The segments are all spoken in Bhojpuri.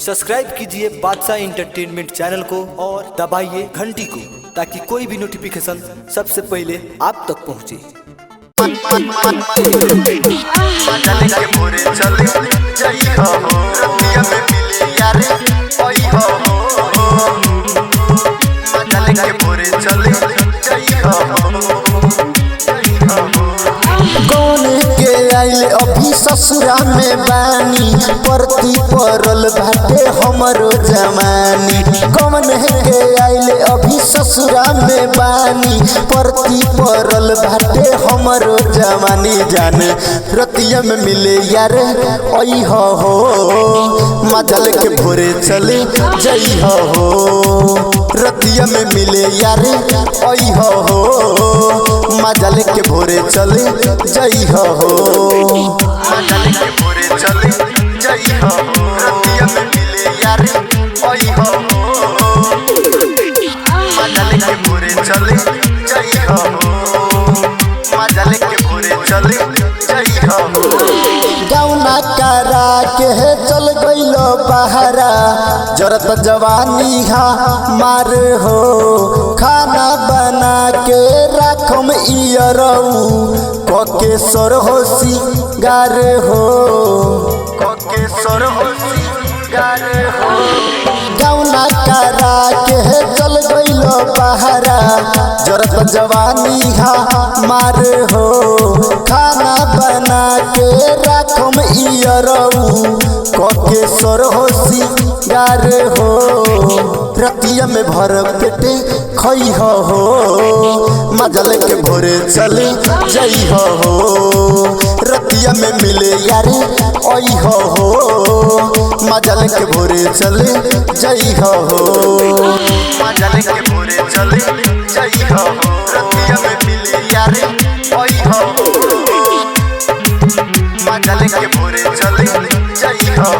सब्सक्राइब कीजिए बादशाह इंटरटेनमेंट चैनल को और दबाइए घंटी को ताकि कोई भी नोटिफिकेशन सबसे पहले आप तक पहुंचे। अभी ससुरा में बानी परती परल बाटे हमरो जमानी। कौन के आइले अभी ससुरा में बानी परती परल बाटे हमरो जमानी। जाने रतिया में मिले यार ओई हो मजल के भोरे चले जई हो रतिया में मिले यार ओई हो मजल के भोरे चले जई हो मजल के भोरे चले जई हो रतिया में मिले यार ओई हो मजल के भोरे चले जई हो मजल के भोरे चले जई हो। गौना करा के चल गइलो बहरा जरत जवानी मार हो खाना बना के राखम इयरऊ कोके सर हो सिंगार हो कोके सर हो सिंगार हो। गौना करा के चल गइलो बहरा जरत जवानी मार हो खाना बना के राखम इयरऊ कोके सर हो सिंगार हो। रतिया में भर पेटे खई हो मजल के भोरे चले जई हो रतिया में मिले यार ओई हो मजल के भोरे चले जई हो मजल के भोरे चले जई हो रतिया में मिले यार ओई हो मजल के भोरे चले जई हो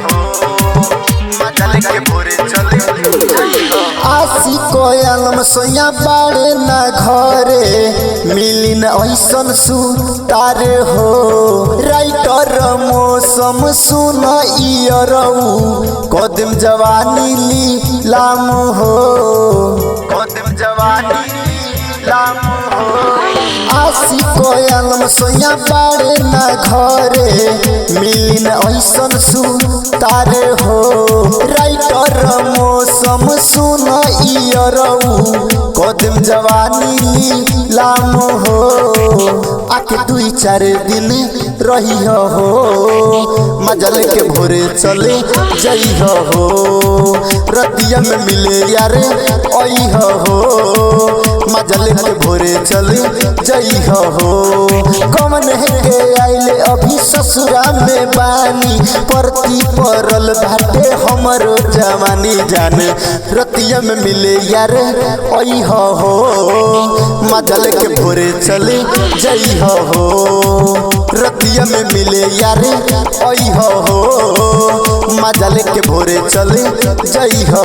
मजल के भोरे चले जई हो। आशी कोयलम सोया बाड़े ना घरे मिली न ऐसन सुतार हो राइटर मौसम सुन इयरऊ कदम जवानी लीलाम हो कदम जवानी लीलाम हो। आशी कोयलम सोया बाड़े ना घरे मिली न ऐसन सुतार हो राइटर मौसम सुन इयरऊ कदम जवानी लीलाम हो। आके 2-4 दिन रही हो मजल के भोरे चले जई हो रतिया में मिले यार ओई हो मजल के भोरे चले जई हो। कौन के आइले अभी ससुरा में बानी परती परल बाटे हमरो जवानी। जाने रतिया में मिले यार ओई हो मजल के भोरे चले जई हो रतिया में मिले यार ओई हो मजल के भोरे चले जई हो।